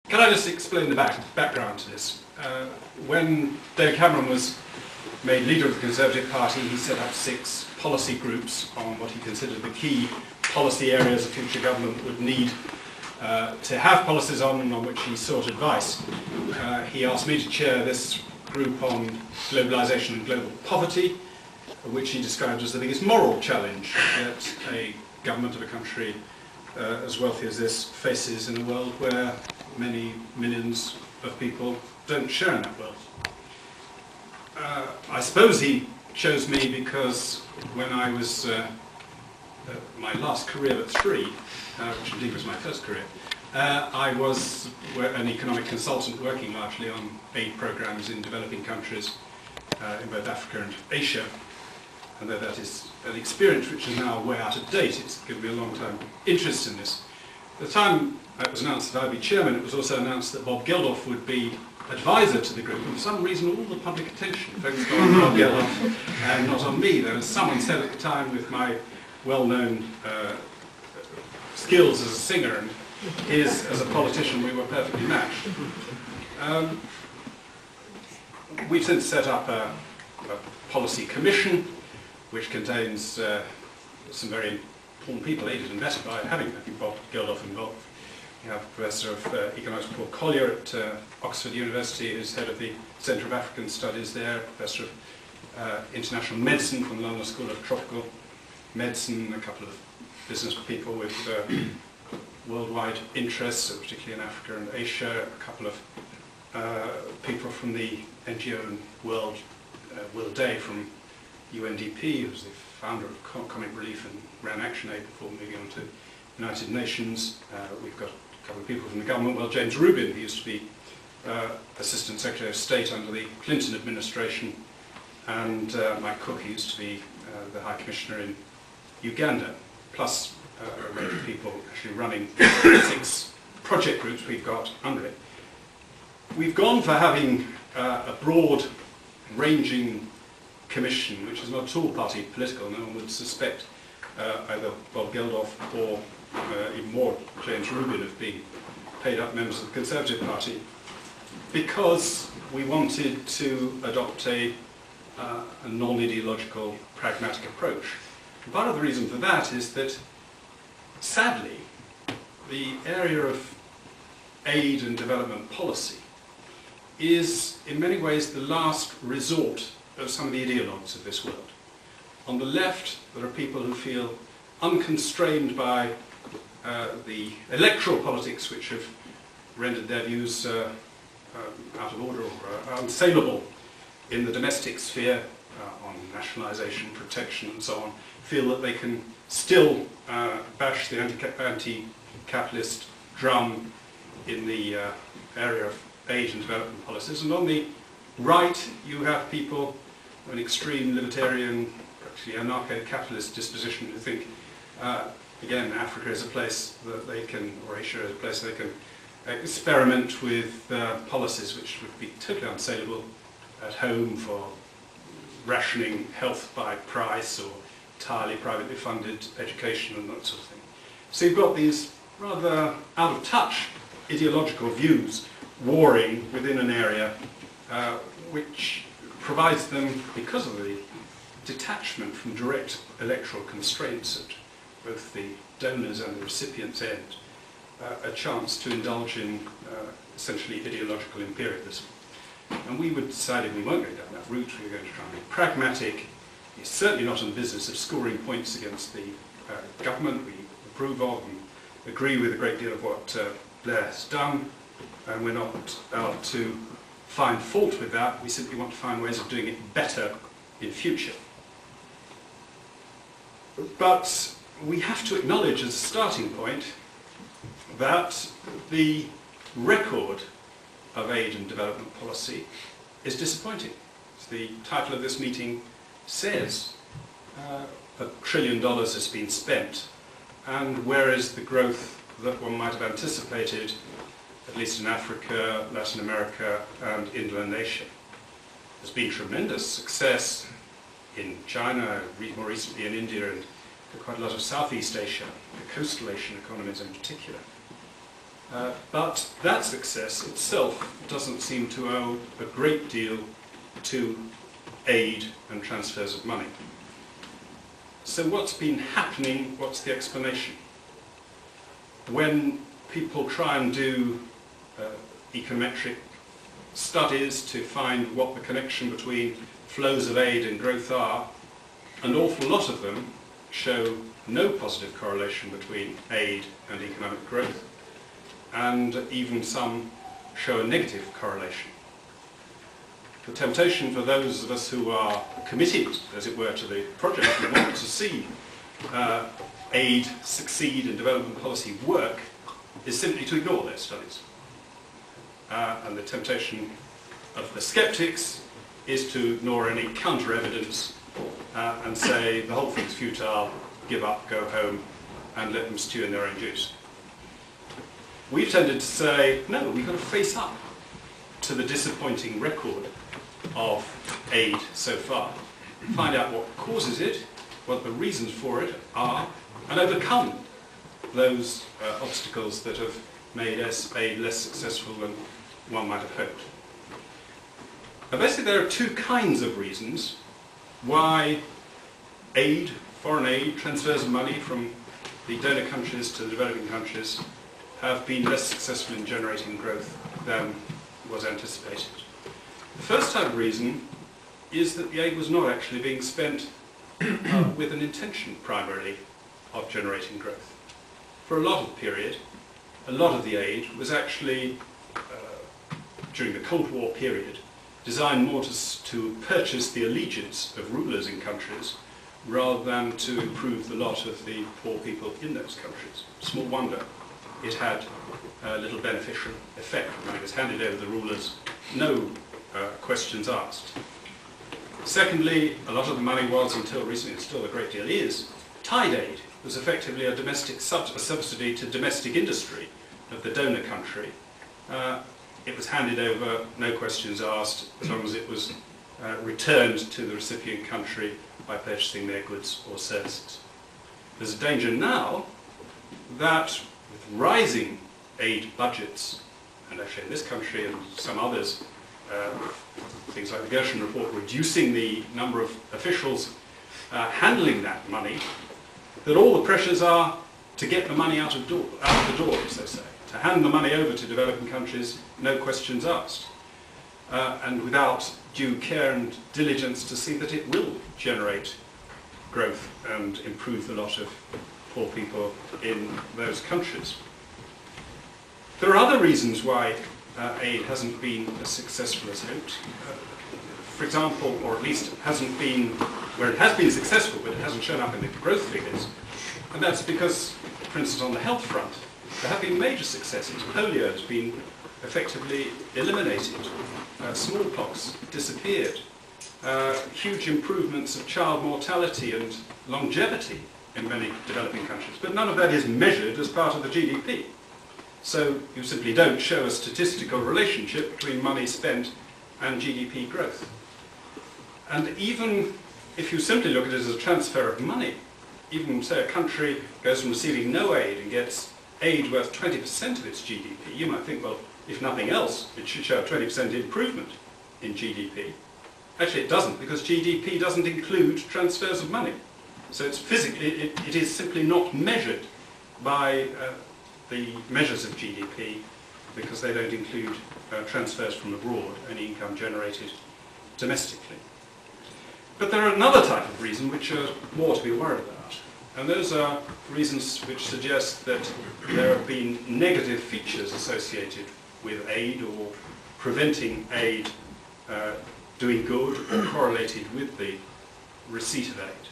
Can I just explain the background to this? When David Cameron was made leader of the Conservative Party, he set up 6 policy groups on what he considered the key policy areas a future government would need to have policies on and on which he sought advice. He asked me to chair this group on globalisation and global poverty, which he described as the biggest moral challenge that a government of a country as wealthy as this faces in a world where many millions of people don't share in that wealth. I suppose he chose me because when I was my last career at 3, which indeed was my first career, I was an economic consultant working largely on aid programs in developing countries in both Africa and Asia. And though that is an experience which is now way out of date, it's given me a long time interest in this. At the time it was announced that I'd be chairman, it was also announced that Bob Geldof would be advisor to the group, and for some reason all the public attention focused on Bob Geldof and not on me. There was someone said at the time, with my well-known skills as a singer and his as a politician, we were perfectly matched. We've since set up a policy commission which contains some very important people, aided and abetted by having Bob Geldof involved. We have Professor of Economics Paul Collier at Oxford University, who's head of the Centre of African Studies there, Professor of International Medicine from the London School of Tropical Medicine, a couple of business people with worldwide interests, particularly in Africa and Asia, a couple of people from the NGO and World Day from UNDP, who was the founder of Comic Relief and ran Action Aid before moving on to United Nations. We've got a couple of people from the government. Well, James Rubin, who used to be Assistant Secretary of State under the Clinton administration, and Mike Cook, who used to be the High Commissioner in Uganda, plus a range of people actually running 6 project groups we've got under it. We've gone for having a broad-ranging commission, which is not at all party political. No one would suspect either Bob Geldof or even more James Rubin of being paid-up members of the Conservative Party, because we wanted to adopt a non-ideological, pragmatic approach. And part of the reason for that is that, sadly, the area of aid and development policy is in many ways the last resort of some of the ideologues of this world. On the left, there are people who feel unconstrained by the electoral politics which have rendered their views out of order or unsaleable in the domestic sphere on nationalisation, protection and so on, feel that they can still bash the anti-capitalist drum in the area of aid and development policies. And on the right, you have people of an extreme libertarian, actually anarcho-capitalist disposition who think, again, Africa is a place that they can, or Asia is a place they can experiment with policies which would be totally unsaleable at home, for rationing health by price or entirely privately funded education and that sort of thing. So you've got these rather out-of-touch ideological views warring within an area which provides them, because of the detachment from direct electoral constraints at both the donors and the recipient's end, a chance to indulge in essentially ideological imperialism. And we decided we weren't going down that route. We were going to try and be pragmatic. It's certainly not in the business of scoring points against the government. We approve of and agree with a great deal of what Blair has done, and we're not out to find fault with that. We simply want to find ways of doing it better in future. But we have to acknowledge as a starting point that the record of aid and development policy is disappointing. As the title of this meeting says, $1 trillion has been spent, and where is the growth that one might have anticipated, at least in Africa, Latin America and inland Asia? There's been tremendous success in China, more recently in India, and quite a lot of Southeast Asia, the coastal Asian economies in particular. But that success itself doesn't seem to owe a great deal to aid and transfers of money. So what's been happening? What's the explanation? When people try and do econometric studies to find what the connection between flows of aid and growth are, an awful lot of them show no positive correlation between aid and economic growth, and even some show a negative correlation. The temptation for those of us who are committed, as it were, to the project, who want to see aid succeed and development policy work, is simply to ignore those studies. And the temptation of the skeptics is to ignore any counter-evidence and say the whole thing's futile, give up, go home, and let them stew in their own juice. We've tended to say, no, we've got to face up to the disappointing record of aid so far, find out what causes it, what the reasons for it are, and overcome those obstacles that have made aid less successful than one might have hoped. Now, basically, there are two kinds of reasons why aid, foreign aid, transfers of money from the donor countries to the developing countries have been less successful in generating growth than was anticipated. The first type of reason is that the aid was not actually being spent with an intention primarily of generating growth. For a lot of the period, a lot of the aid was actually, during the Cold War period, designed more to purchase the allegiance of rulers in countries rather than to improve the lot of the poor people in those countries. Small wonder it had little beneficial effect when it was handed over to the rulers, no questions asked. Secondly, a lot of the money was, until recently, and still a great deal is, tide aid. It was effectively a domestic subsidy to domestic industry of the donor country. It was handed over, no questions asked, as long as it was returned to the recipient country by purchasing their goods or services. There's a danger now that with rising aid budgets, and actually in this country and some others, things like the Gershon report, reducing the number of officials handling that money, that all the pressures are to get the money out of the door, as they say, to hand the money over to developing countries, no questions asked, and without due care and diligence to see that it will generate growth and improve the lot of poor people in those countries. There are other reasons why aid hasn't been as successful as hoped. For example, or at least hasn't been, where it has been successful, but it hasn't shown up in the growth figures. And that's because, for instance, on the health front, there have been major successes. Polio has been effectively eliminated. Smallpox disappeared. Huge improvements of child mortality and longevity in many developing countries. But none of that is measured as part of the GDP. So you simply don't show a statistical relationship between money spent and GDP growth. And even if you simply look at it as a transfer of money, even say a country goes from receiving no aid and gets aid worth 20% of its GDP, you might think, well, if nothing else, it should show a 20% improvement in GDP. Actually, it doesn't, because GDP doesn't include transfers of money. So it's physically, it is simply not measured by the measures of GDP, because they don't include transfers from abroad, any income generated domestically. But there are another type of reason which are more to be worried about, and those are reasons which suggest that there have been negative features associated with aid or preventing aid doing good or correlated with the receipt of aid.